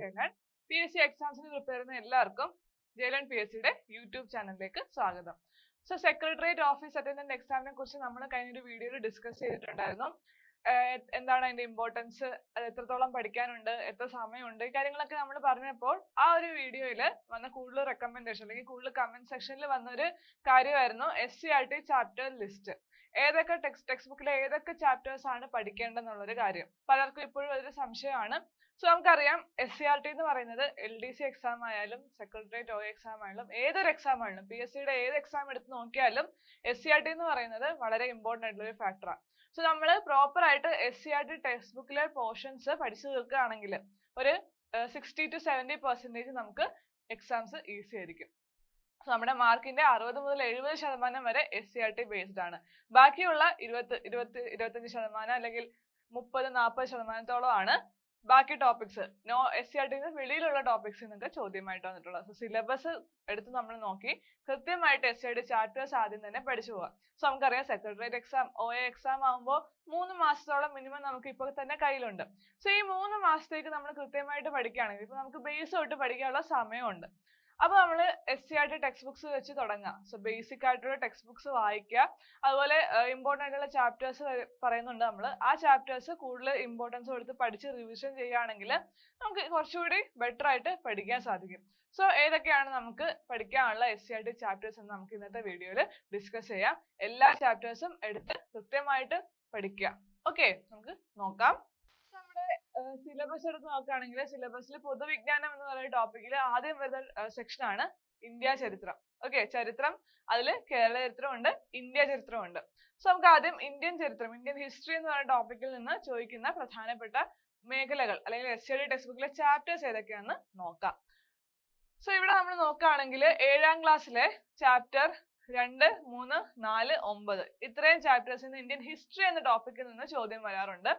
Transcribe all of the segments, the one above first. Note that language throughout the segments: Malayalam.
ജയലൻ. PSC എക്സാംസിന് പ്രിപ്പയർ ചെയ്യുന്ന എല്ലാവർക്കും ജയലൻ PSCയുടെ യൂട്യൂബ് ചാനലിലേക്ക് സ്വാഗതം. സോ സെക്രട്ടേറിയറ്റ് ഓഫീസ് അറ്റൻഡന്റ് എക്സാമിനെ കുറിച്ച് നമ്മൾ കഴിഞ്ഞൊരു വീഡിയോയിൽ ഡിസ്കസ് ചെയ്തിട്ടുണ്ടായിരുന്നു. എന്താണ് അതിന്റെ ഇമ്പോർട്ടൻസ്, അത് എത്രത്തോളം പഠിക്കാനുണ്ട്, എത്ര സമയമുണ്ട്, ഈ കാര്യങ്ങളൊക്കെ നമ്മൾ പറഞ്ഞപ്പോൾ ആ ഒരു വീഡിയോയിൽ വന്ന കൂടുതൽ റെക്കമെൻഡേഷൻ അല്ലെങ്കിൽ കൂടുതൽ കമന്റ് സെക്ഷനിൽ വന്നൊരു കാര്യമായിരുന്നു SCERT ചാപ്റ്റർ ലിസ്റ്റ്. ഏതൊക്കെ ടെക്സ്റ്റ് ബുക്കിലെ ഏതൊക്കെ ചാപ്റ്റേഴ്സ് ആണ് പഠിക്കേണ്ടതെന്നുള്ളൊരു കാര്യം പലർക്കും ഇപ്പോഴും അതൊരു സംശയമാണ്. സോ നമുക്കറിയാം SCERT എന്ന് പറയുന്നത് LDC എക്സാം ആയാലും സെക്രട്ടേറിയറ്റ് OA എക്സാം ആയാലും ഏതൊരു എക്സാം ആയാലും PSCയുടെ ഏത് എക്സാം എടുത്ത് നോക്കിയാലും SCERT എന്ന് പറയുന്നത് വളരെ ഇമ്പോർട്ടൻ്റ് ആയിട്ടുള്ള ഒരു ഫാക്ടറാണ്. സോ നമ്മൾ പ്രോപ്പർ ആയിട്ട് SCERT ടെക്സ്റ്റ് ബുക്കിലെ പോർഷൻസ് പഠിച്ചു തീർക്കുകയാണെങ്കിൽ ഒരു 60 to 70% നമുക്ക് എക്സാംസ് ഈസി ആയിരിക്കും. നമ്മുടെ മാർക്കിന്റെ 60 മുതൽ 70% വരെ SCERT ബേസ്ഡ് ആണ്. ബാക്കിയുള്ള 25% അല്ലെങ്കിൽ 30-40% ആണ് ബാക്കി ടോപ്പിക്സ് SCERT വെളിയിലുള്ള ടോപ്പിക്സ് നിങ്ങൾക്ക് ചോദ്യമായിട്ട് വന്നിട്ടുള്ളത്. സോ സിലബസ് എടുത്ത് നമ്മൾ നോക്കി കൃത്യമായിട്ട് SCERT ചാപ്റ്റേഴ്സ് ആദ്യം തന്നെ പഠിച്ചു പോവാം. സോ നമുക്കറിയാം സെക്രട്ടേറിയറ്റ് എക്സാം OA എക്സാം ആകുമ്പോൾ 3 മാസത്തോളം മിനിമം നമുക്ക് ഇപ്പോൾ തന്നെ കയ്യിലുണ്ട്. സോ ഈ 3 മാസത്തേക്ക് നമ്മൾ കൃത്യമായിട്ട് പഠിക്കുകയാണെങ്കിൽ ഇപ്പൊ നമുക്ക് ബേസ് തൊട്ട് പഠിക്കാനുള്ള സമയമുണ്ട്. അപ്പൊ നമ്മൾ SCERT ടെക്സ്റ്റ് ബുക്സ് വെച്ച് തുടങ്ങാം. സോ ബേസിക് ആയിട്ടുള്ള ടെക്സ്റ്റ് ബുക്സ് വായിക്കുക. അതുപോലെ ഇമ്പോർട്ടൻ്റ് ആയിട്ടുള്ള ചാപ്റ്റേഴ്സ് പറയുന്നുണ്ട്. നമ്മൾ ആ ചാപ്റ്റേഴ്സ് കൂടുതൽ ഇമ്പോർട്ടൻസ് കൊടുത്ത് പഠിച്ച് റിവിഷൻ ചെയ്യുകയാണെങ്കിൽ നമുക്ക് കുറച്ചുകൂടി ബെറ്റർ ആയിട്ട് പഠിക്കാൻ സാധിക്കും. സോ ഏതൊക്കെയാണ് നമുക്ക് പഠിക്കാനുള്ള SCERT ചാപ്റ്റേഴ്സ് എന്ന് നമുക്ക് ഇന്നത്തെ വീഡിയോയിൽ ഡിസ്കസ് ചെയ്യാം. എല്ലാ ചാപ്റ്റേഴ്സും എടുത്ത് കൃത്യമായിട്ട് പഠിക്കുക. ഓക്കെ, നമുക്ക് നോക്കാം. സിലബസ് എടുത്ത് നോക്കുകയാണെങ്കിൽ സിലബസിൽ പൊതുവിജ്ഞാനം എന്ന് പറയുന്ന ടോപ്പിക്കിൽ ആദ്യം വരുന്ന സെക്ഷൻ ആണ് ഇന്ത്യ ചരിത്രം. ഓക്കെ, ചരിത്രം, അതിൽ കേരള ചരിത്രമുണ്ട്, ഇന്ത്യ ചരിത്രമുണ്ട്. സോ നമുക്ക് ആദ്യം ഇന്ത്യൻ ചരിത്രം, ഇന്ത്യൻ ഹിസ്റ്ററി എന്ന് പറയുന്ന ടോപ്പിക്കിൽ നിന്ന് ചോദിക്കുന്ന പ്രധാനപ്പെട്ട മേഖലകൾ അല്ലെങ്കിൽ SCERT ടെക്സ്റ്റ് ബുക്കിലെ ചാപ്റ്റേഴ്സ് ഏതൊക്കെയാണെന്ന് നോക്കാം. സോ ഇവിടെ നമ്മൾ നോക്കുകയാണെങ്കിൽ 7ാം ക്ലാസ്സിലെ ചാപ്റ്റർ 2, 3, 4, 9 ഇത്രയും ചാപ്റ്റേഴ്സിൽ ഇന്ത്യൻ ഹിസ്റ്ററി എന്ന ടോപ്പിക്കിൽ നിന്ന് ചോദ്യം വരാറുണ്ട്.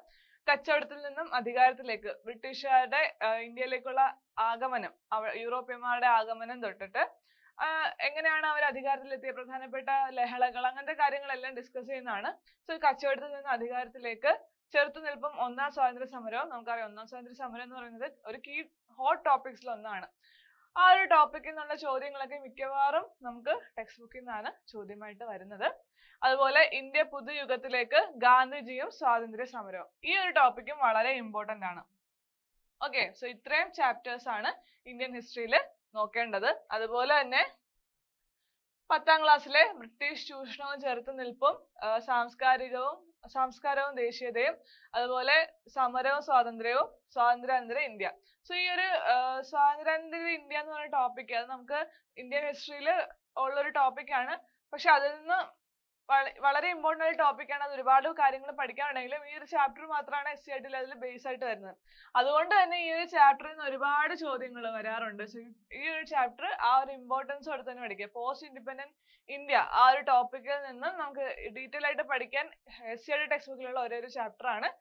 കച്ചവടത്തിൽ നിന്നും അധികാരത്തിലേക്ക് ബ്രിട്ടീഷുകാരുടെ ഇന്ത്യയിലേക്കുള്ള ആഗമനം, യൂറോപ്യന്മാരുടെ ആഗമനം തൊട്ടിട്ട് എങ്ങനെയാണ് അവർ അധികാരത്തിലെത്തിയ പ്രധാനപ്പെട്ട ലഹളകൾ, അങ്ങനത്തെ കാര്യങ്ങളെല്ലാം ഡിസ്കസ് ചെയ്യുന്നതാണ്. സോ കച്ചവടത്തിൽ നിന്ന് അധികാരത്തിലേക്ക് ചെറുത്തുനിൽപ്പും 1ാം സ്വാതന്ത്ര്യ സമരവും, നമുക്കറിയാം 1ാം സ്വാതന്ത്ര്യ സമരം എന്ന് പറയുന്നത് ഒരു കീ ഹോട്ട് ടോപ്പിക്സിൽ ഒന്നാണ്. ആ ഒരു ടോപ്പിക്കിൽ നിന്നുള്ള ചോദ്യങ്ങളൊക്കെ മിക്കവാറും നമുക്ക് ടെക്സ്റ്റ് ബുക്കിൽ നിന്നാണ് ചോദ്യമായിട്ട് വരുന്നത്. അതുപോലെ ഇന്ത്യ പുതുയുഗത്തിലേക്ക് ഗാന്ധിജിയും സ്വാതന്ത്ര്യ സമരവും, ഈ ഒരു ടോപ്പിക്കും വളരെ ഇമ്പോർട്ടൻ്റ് ആണ്. ഓക്കെ, സോ ഇത്രയും ചാപ്റ്റേഴ്സ് ആണ് ഇന്ത്യൻ ഹിസ്റ്ററിയിൽ നോക്കേണ്ടത്. അതുപോലെ തന്നെ 10ാം ക്ലാസ്സിലെ ബ്രിട്ടീഷ് ചൂഷണവും ചെറുത്തുനിൽപ്പും, സംസ്കാരവും ദേശീയതയും, അതുപോലെ സമരവും സ്വാതന്ത്ര്യവും, സ്വാതന്ത്ര്യാനന്തര ഇന്ത്യ. സോ ഈ ഒരു സ്വാതന്ത്ര്യാനന്തര ഇന്ത്യ എന്ന് പറയുന്ന ടോപ്പിക് അത് നമുക്ക് ഇന്ത്യൻ ഹിസ്റ്ററിയിൽ ഉള്ളൊരു ടോപ്പിക്കാണ്. പക്ഷെ അതിൽ നിന്ന് വളരെ ഇമ്പോർട്ടൻ്റ് ആയ ടോപ്പിക്കാണ്. അത് ഒരുപാട് കാര്യങ്ങൾ പഠിക്കാനുണ്ടെങ്കിലും ഈ ഒരു ചാപ്റ്റർ മാത്രമാണ് SCERT അതിൽ ബേസ് ആയിട്ട് വരുന്നത്. അതുകൊണ്ട് തന്നെ ഈ ഒരു ചാപ്റ്ററിൽ നിന്ന് ഒരുപാട് ചോദ്യങ്ങൾ വരാറുണ്ട്. സോ ഈ ഒരു ചാപ്റ്റർ ആ ഒരു ഇമ്പോർട്ടൻസ് കൊടുത്ത് തന്നെ പഠിക്കുക. പോസ്റ്റ് ഇൻഡിപെൻഡന്റ് ഇന്ത്യ ആ ഒരു ടോപ്പിക്കിൽ നിന്ന് നമുക്ക് ഡീറ്റെയിൽ ആയിട്ട് പഠിക്കാൻ SCERT ടെക്സ്റ്റ് ബുക്കിലുള്ള ഒരു ചാപ്റ്റർ ആണ്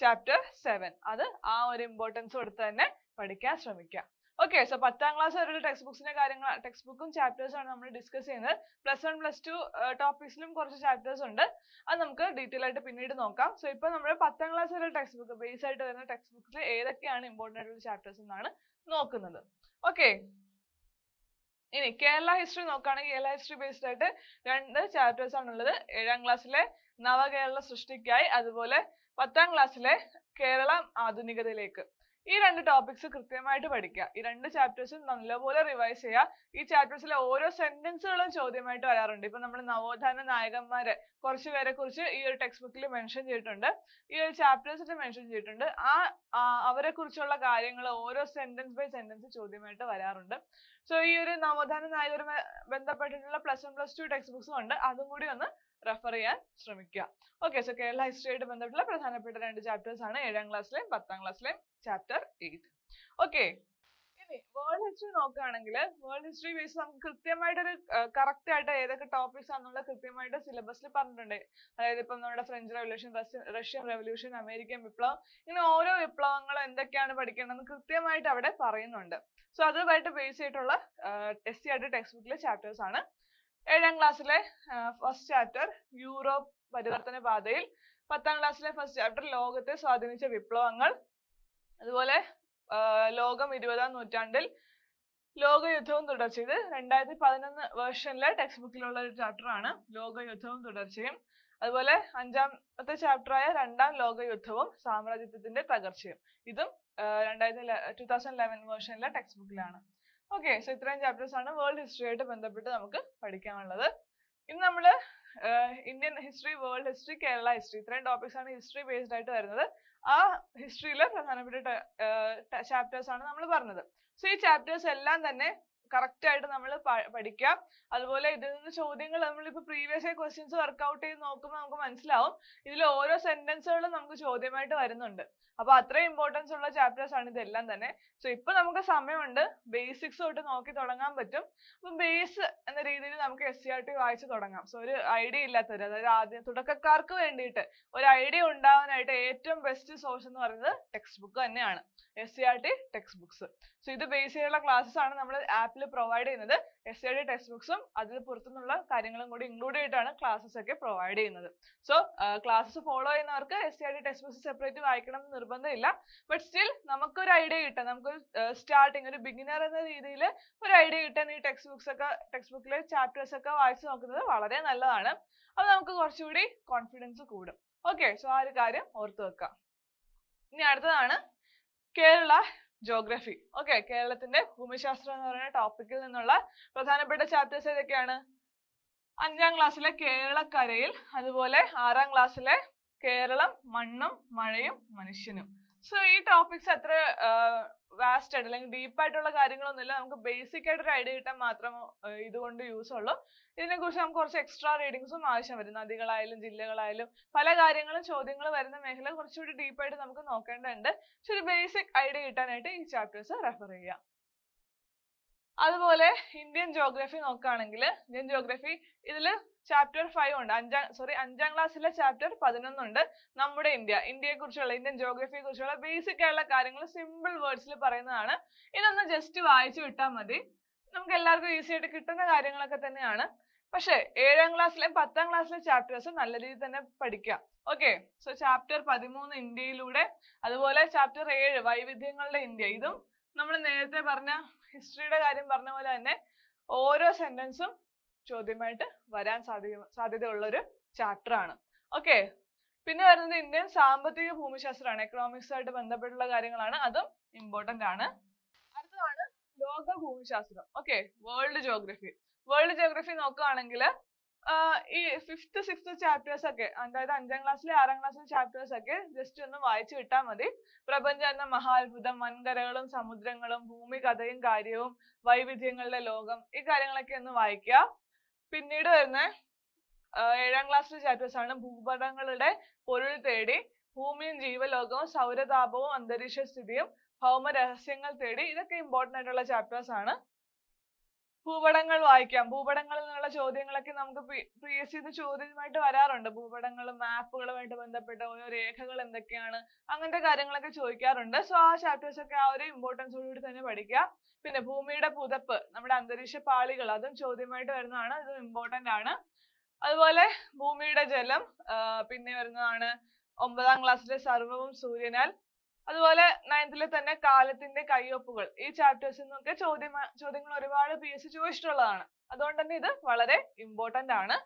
ചാപ്റ്റർ 7. അത് ആ ഒരു ഇമ്പോർട്ടൻസ് കൊടുത്ത് തന്നെ പഠിക്കാൻ ശ്രമിക്കുക. ഓക്കെ, സോ 10ാം ക്ലാസ് വരെയുള്ള ടെക്സ്റ്റ് ബുക്കും ചാപ്റ്റേഴ്സും ആണ് നമ്മൾ ഡിസ്കസ് ചെയ്യുന്നത്. +1, +2 ടോപ്പിക്സിലും കുറച്ച് ചാപ്റ്റേഴ്സ് ഉണ്ട്. അത് നമുക്ക് ഡീറ്റെയിൽ ആയിട്ട് പിന്നീട് നോക്കാം. സോ ഇപ്പോൾ നമ്മൾ 10ാം ക്ലാസ് വരെ ടെക്സ്റ്റ് ബുക്ക് ബേസ് ആയിട്ട് വരുന്ന ടെക്സ്റ്റ് ബുക്കിൽ ഏതൊക്കെയാണ് ഇമ്പോർട്ടൻ്റ് ആയിട്ടുള്ള ചാപ്റ്റേഴ്സ് എന്നാണ് നോക്കുന്നത്. ഓക്കെ, ഇനി കേരള ഹിസ്റ്ററി നോക്കുകയാണെങ്കിൽ കേരള ഹിസ്റ്ററി ബേസ്ഡ് ആയിട്ട് 2 ചാപ്റ്റേഴ്സ് ആണുള്ളത്. 7ാം ക്ലാസ്സിലെ നവകേരള സൃഷ്ടിക്കായി, അതുപോലെ 10ാം ക്ലാസ്സിലെ കേരളം ആധുനികതയിലേക്ക്. ഈ 2 ടോപ്പിക്സ് കൃത്യമായിട്ട് പഠിക്കുക. ഈ 2 ചാപ്റ്റേഴ്സും നല്ലപോലെ റിവൈസ് ചെയ്യുക. ഈ ചാപ്റ്റേഴ്സിലെ ഓരോ സെന്റൻസുകളും ചോദ്യമായിട്ട് വരാറുണ്ട്. ഇപ്പൊ നമ്മൾ നവോത്ഥാന നായകന്മാരെ കുറച്ച് പേരെ കുറിച്ച് ഈ ഒരു ടെക്സ്റ്റ് ബുക്കിൽ മെൻഷൻ ചെയ്തിട്ടുണ്ട്, ഈ ഒരു ചാപ്റ്റേഴ്സിൽ മെൻഷൻ ചെയ്തിട്ടുണ്ട്. അവരെ കുറിച്ചുള്ള കാര്യങ്ങൾ ഓരോ സെന്റൻസ് ബൈ സെന്റൻസ് ചോദ്യമായിട്ട് വരാറുണ്ട്. സോ ഈ ഒരു നവോത്ഥാന നായകരുമായി ബന്ധപ്പെട്ടിട്ടുള്ള +1, +2 ടെക്സ്റ്റ് ബുക്സും ഉണ്ട്. അതും കൂടി ഒന്ന് റെഫർ ചെയ്യാൻ ശ്രമിക്കുക. ഓക്കെ, സോ കേരള ഹിസ്റ്ററിയായിട്ട് ബന്ധപ്പെട്ടുള്ള പ്രധാനപ്പെട്ട 2 ചാപ്റ്റേഴ്സ് ആണ് 7ാം ക്ലാസ്സിലെയും 10ാം ക്ലാസ്സിലെയും ചാപ്റ്റർ 8. ഓക്കെ, ഇനി വേൾഡ് ഹിസ്റ്ററി നോക്കുകയാണെങ്കിൽ വേൾഡ് ഹിസ്റ്ററി ബേസ് നമുക്ക് കൃത്യമായിട്ടൊരു കറക്റ്റ് ആയിട്ട് ഏതൊക്കെ ടോപ്പിക്സ് ആണെന്നുള്ള കൃത്യമായിട്ട് സിലബസിൽ പറഞ്ഞിട്ടുണ്ട്. അതായത് ഇപ്പം നമ്മുടെ French revolution, Russian revolution, American വിപ്ലവം, ഇങ്ങനെ ഓരോ വിപ്ലവങ്ങളും എന്തൊക്കെയാണ് പഠിക്കേണ്ടതെന്ന് കൃത്യമായിട്ട് അവിടെ പറയുന്നുണ്ട്. സോ അതുമായിട്ട് ബേസ് ചെയ്തിട്ടുള്ള SCERT ടെക്സ്റ്റ് ബുക്കിലെ ചാപ്റ്റേഴ്സ് ആണ്. 7ാം ക്ലാസ്സിലെ ഫസ്റ്റ് ചാപ്റ്റർ യൂറോപ്പ് പരിവർത്തന പാതയിൽ, 10ാം ക്ലാസ്സിലെ ഫസ്റ്റ് ചാപ്റ്റർ ലോകത്തെ സ്വാധീനിച്ച വിപ്ലവങ്ങൾ, അതുപോലെ ലോകം 20ാം നൂറ്റാണ്ടിൽ ലോകയുദ്ധവും തുടർച്ചയും. ഇത് 2011 വേർഷനിലെ ടെക്സ്റ്റ് ബുക്കിലുള്ള ഒരു ചാപ്റ്റർ ആണ്, ലോകയുദ്ധവും തുടർച്ചയും. അതുപോലെ 5ാമത്തെ ചാപ്റ്റർ ആയ രണ്ടാം ലോകയുദ്ധവും സാമ്രാജ്യത്വത്തിന്റെ തകർച്ചയും. ഇതും 2011 വേർഷനിലെ ടെക്സ്റ്റ് ബുക്കിലാണ്. ഓക്കെ, സോ ഇത്രയും ചാപ്റ്റേഴ്സ് ആണ് വേൾഡ് ഹിസ്റ്ററി ആയിട്ട് ബന്ധപ്പെട്ട് നമുക്ക് പഠിക്കാനുള്ളത്. ഇനി നമ്മള് Indian history, world history, Kerala history, ഇത്രയും ടോപ്പിക്സ് ആണ് ഹിസ്റ്ററി ബേസ്ഡ് ആയിട്ട് വരുന്നത്. ആ ഹിസ്റ്ററിയിലെ പ്രധാനപ്പെട്ട ചാപ്റ്റേഴ്സ് ആണ് നമ്മൾ പറഞ്ഞത്. സോ ഈ ചാപ്റ്റേഴ്സ് എല്ലാം തന്നെ കറക്റ്റ് ആയിട്ട് നമ്മൾ പഠിക്കാം. അതുപോലെ ഇതിൽ നിന്ന് ചോദ്യങ്ങൾ നമ്മളിപ്പോൾ പ്രീവിയസ് ഇയർ ക്വസ്റ്റ്യൻസ് വർക്ക്ഔട്ട് ചെയ്ത് നോക്കുമ്പോൾ നമുക്ക് മനസ്സിലാവും ഇതിൽ ഓരോ സെന്റൻസുകളും നമുക്ക് ചോദ്യമായിട്ട് വരുന്നുണ്ട്. അപ്പൊ അത്രയും ഇമ്പോർട്ടൻസ് ഉള്ള ചാപ്റ്റേഴ്സ് ആണ് ഇതെല്ലാം തന്നെ. സോ ഇപ്പൊ നമുക്ക് സമയമുണ്ട്, ബേസിക്സ് തൊട്ട് നോക്കി തുടങ്ങാൻ പറ്റും. അപ്പൊ ബേസ് എന്ന രീതിയിൽ നമുക്ക് SCERT വായിച്ച് തുടങ്ങാം. സോ ഒരു ഐഡിയ ഇല്ലാത്തവർ, അതായത് ആദ്യം തുടക്കക്കാർക്ക് വേണ്ടിയിട്ട് ഒരു ഐഡിയ ഉണ്ടാവാനായിട്ട് ഏറ്റവും ബെസ്റ്റ് സോഴ്സ് എന്ന് പറയുന്നത് ടെക്സ്റ്റ് ബുക്ക് തന്നെയാണ്, SCERT ടെക്സ്റ്റ് ബുക്സ്. സോ ഇത് ബേസ് ചെയ്തുള്ള ക്ലാസ്സസ് ആണ് നമ്മൾ ആപ്പിൽ പ്രൊവൈഡ് ചെയ്യുന്നത്. SCERT ടെക്സ്റ്റ് ബുക്സും അതിൽ പുറത്തുനിന്നുള്ള കാര്യങ്ങളും കൂടി ഇൻക്ലൂഡ് ചെയ്തിട്ടാണ് ക്ലാസ്സസ് ഒക്കെ പ്രൊവൈഡ് ചെയ്യുന്നത്. സോ ക്ലാസ്സസ് ഫോളോ ചെയ്യുന്നവർക്ക് SCERT ടെക്സ്റ്റ് ബുക്സ് സെപ്പറേറ്റ് വായിക്കണം എന്ന് നിർബന്ധമില്ല. ബട്ട് സ്റ്റിൽ നമുക്കൊരു ഐഡിയ കിട്ടാൻ, നമുക്കൊരു സ്റ്റാർട്ടിങ്, ഒരു ബിഗിനർ എന്ന രീതിയിൽ ഒരു ഐഡിയ കിട്ടാൻ ഈ ടെക്സ്റ്റ് ബുക്കിലെ ചാപ്റ്റേഴ്സ് ഒക്കെ വായിച്ചു നോക്കുന്നത് വളരെ നല്ലതാണ്. അത് നമുക്ക് കുറച്ചുകൂടി കോൺഫിഡൻസ് കൂടും. ഓക്കെ, സോ ആ ഒരു കാര്യം ഓർത്തു വെക്കാം. ഇനി അടുത്തതാണ് കേരള ജോഗ്രഫി. ഓക്കെ, കേരളത്തിന്റെ ഭൂമിശാസ്ത്രം എന്ന് പറയുന്ന ടോപ്പിക്കിൽ നിന്നുള്ള പ്രധാനപ്പെട്ട ചാപ്റ്റേഴ്സ് ഏതൊക്കെയാണ്? 5ാം ക്ലാസ്സിലെ കേരളക്കരയിൽ, അതുപോലെ 6ാം ക്ലാസ്സിലെ കേരളം, മണ്ണും മഴയും മനുഷ്യനും. സോ ഈ ടോപ്പിക്സ് അത്ര വാസ്റ്റ് ആയിട്ട് അല്ലെങ്കിൽ ഡീപ്പ് ആയിട്ടുള്ള കാര്യങ്ങളൊന്നുമില്ല. നമുക്ക് ബേസിക് ആയിട്ട് ഒരു ഐഡിയ കിട്ടാൻ മാത്രം ഇതുകൊണ്ട് യൂസ് ഉള്ളൂ. ഇതിനെ കുറിച്ച് നമുക്ക് കുറച്ച് എക്സ്ട്രാ റീഡിങ്സും ആവശ്യം വരും. നദികളായാലും ജില്ലകളായാലും പല കാര്യങ്ങളും ചോദ്യങ്ങൾ വരുന്ന മേഖല കുറച്ചുകൂടി ഡീപ്പായിട്ട് നമുക്ക് നോക്കേണ്ടതുണ്ട്. പക്ഷെ ഒരു ബേസിക് ഐഡിയ കിട്ടാനായിട്ട് ഈ ചാപ്റ്റേഴ്സ് റെഫർ ചെയ്യാം. അതുപോലെ ഇന്ത്യൻ ജോഗ്രഫി നോക്കുകയാണെങ്കിൽ, ഇന്ത്യൻ ജോഗ്രഫി ഇതില് ചാപ്റ്റർ 5 ഉണ്ട്. 5ാം ക്ലാസ്സിലെ ചാപ്റ്റർ 11 ഉണ്ട്. നമ്മുടെ ഇന്ത്യയെ കുറിച്ചുള്ള, ഇന്ത്യൻ ജോഗ്രഫിയെ കുറിച്ചുള്ള ബേസിക് ആയിട്ടുള്ള കാര്യങ്ങൾ സിമ്പിൾ വേർഡ്സിൽ പറയുന്നതാണ്. ഇതൊന്ന് ജസ്റ്റ് വായിച്ചു വിട്ടാൽ മതി, നമുക്ക് എല്ലാവർക്കും ഈസി ആയിട്ട് കിട്ടുന്ന കാര്യങ്ങളൊക്കെ തന്നെയാണ്. പക്ഷെ 7ാം ക്ലാസ്സിലെയും 10ാം ക്ലാസ്സിലെ ചാപ്റ്റേഴ്സ് നല്ല രീതിയിൽ തന്നെ പഠിക്കാം. ഓക്കെ, സോ ചാപ്റ്റർ 13 ഇന്ത്യയിലൂടെ, അതുപോലെ ചാപ്റ്റർ 7 വൈവിധ്യങ്ങളുടെ ഇന്ത്യ, ഇതും നമ്മൾ നേരത്തെ പറഞ്ഞ ഹിസ്റ്ററിയുടെ കാര്യം പറഞ്ഞ പോലെ തന്നെ ഓരോ സെന്റൻസും ചോദ്യമായിട്ട് വരാൻ സാധ്യതയുള്ള ഒരു ചാപ്റ്റർ ആണ്. ഓക്കെ, പിന്നെ വരുന്നത് ഇന്ത്യൻ സാമ്പത്തിക ഭൂമിശാസ്ത്രമാണ്, എക്കണോമിക്സ് ആയിട്ട് ബന്ധപ്പെട്ടുള്ള കാര്യങ്ങളാണ്, അതും ഇമ്പോർട്ടന്റ് ആണ്. അടുത്തതാണ് ലോക ഭൂമിശാസ്ത്രം. Okay, world geography. World geography നോക്കുകയാണെങ്കിൽ ഈ 5th 6th ചാപ്റ്റേഴ്സ് ഒക്കെ, അതായത് 5ാം ക്ലാസ്സിലെ 6ാം ക്ലാസ്സിലെ ചാപ്റ്റേഴ്സ് ഒക്കെ ജസ്റ്റ് ഒന്ന് വായിച്ചു വിട്ടാൽ മതി. പ്രപഞ്ചം എന്ന മഹാത്ഭുതം, വൻകരകളും സമുദ്രങ്ങളും, ഭൂമി കഥയും കാര്യവും, വൈവിധ്യങ്ങളുടെ ലോകം, ഈ കാര്യങ്ങളൊക്കെ ഒന്ന് വായിക്കുക. പിന്നീട് വരുന്ന 7ാം ക്ലാസ്സിലെ ചാപ്റ്റേഴ്സ് ആണ് ഭൂപടങ്ങളുടെ പൊരുൾ തേടി, ഭൂമിയും ജീവലോകവും, സൗരതാപവും അന്തരീക്ഷ സ്ഥിതിയും, ഭൗമ രഹസ്യങ്ങൾ തേടി. ഇതൊക്കെ ഇമ്പോർട്ടന്റ് ആയിട്ടുള്ള ചാപ്റ്റേഴ്സ് ആണ്. ഭൂപടങ്ങൾ വായിക്കാം. ഭൂപടങ്ങളിൽ നിന്നുള്ള ചോദ്യങ്ങളൊക്കെ നമുക്ക് PSC ചോദ്യമായിട്ട് വരാറുണ്ട്. ഭൂപടങ്ങളും മാപ്പുകളുമായിട്ട് ബന്ധപ്പെട്ട ഓരോ രേഖകൾ എന്തൊക്കെയാണ്, അങ്ങനത്തെ കാര്യങ്ങളൊക്കെ ചോദിക്കാറുണ്ട്. സോ ആ ചാപ്റ്റേഴ്സ് ഒക്കെ ആ ഒരു ഇമ്പോർട്ടൻസോടുകൂടി തന്നെ പഠിക്കുക. പിന്നെ ഭൂമിയുടെ പുതപ്പ്, നമ്മുടെ അന്തരീക്ഷ പാളികൾ, അതും ചോദ്യമായിട്ട് വരുന്നതാണ്, ഇത് ഇമ്പോർട്ടന്റ് ആണ്. അതുപോലെ ഭൂമിയുടെ ജലം, പിന്നെ വരുന്നതാണ് 9ാം ക്ലാസ്സിലെ സർവ്വവും സൂര്യനാൽ. അതുപോലെ 9th തന്നെ കാലത്തിന്റെ കയ്യൊപ്പുകൾ. ഈ ചാപ്റ്റേഴ്സിൽ നിന്നൊക്കെ ചോദ്യങ്ങൾ ഒരുപാട് PSC ചോദിച്ചിട്ടുള്ളതാണ്. അതുകൊണ്ട് തന്നെ ഇത് വളരെ ഇമ്പോർട്ടന്റ് ആണ്.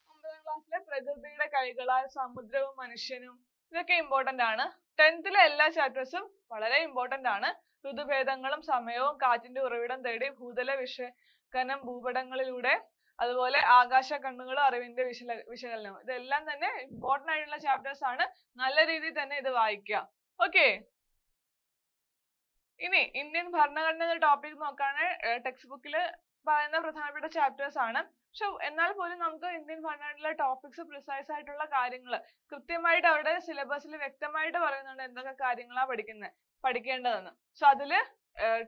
9ാം ക്ലാസ്സിലെ പ്രകൃതിയുടെ കൈകളാൽ സമുദ്രവും മനുഷ്യനും, ഇതൊക്കെ ഇമ്പോർട്ടന്റ് ആണ്. 10th എല്ലാ ചാപ്റ്റേഴ്സും വളരെ ഇമ്പോർട്ടന്റ് ആണ്. ഋതുഭേദങ്ങളും സമയവും, കാറ്റിന്റെ ഉറവിടം തേടി, ഭൂതല വിശകലനം ഭൂപടങ്ങളിലൂടെ, അതുപോലെ ആകാശ കണ്ണുകളും അറിവിന്റെ വിശകലനവും, ഇതെല്ലാം തന്നെ ഇമ്പോർട്ടന്റ് ആയിട്ടുള്ള ചാപ്റ്റേഴ്സ് ആണ്. നല്ല രീതിയിൽ തന്നെ ഇത് വായിക്കുക. ഓക്കെ, ഇനി ഇന്ത്യൻ ഭരണഘടന എന്ന ടോപ്പിക് നോക്കുകയാണെങ്കിൽ ടെക്സ്റ്റ് ബുക്കിൽ പറയുന്ന പ്രധാനപ്പെട്ട ചാപ്റ്റേഴ്സ് ആണ്. പക്ഷെ എന്നാൽ പോലും നമുക്ക് ഇന്ത്യൻ ഭരണഘടനയിലെ ടോപ്പിക്സ്, പ്രിസൈസ് ആയിട്ടുള്ള കാര്യങ്ങൾ കൃത്യമായിട്ട് അവിടെ സിലബസിൽ വ്യക്തമായിട്ട് പറയുന്നുണ്ട് എന്തൊക്കെ കാര്യങ്ങളാണ് പഠിക്കേണ്ടതെന്ന്. സോ അതില്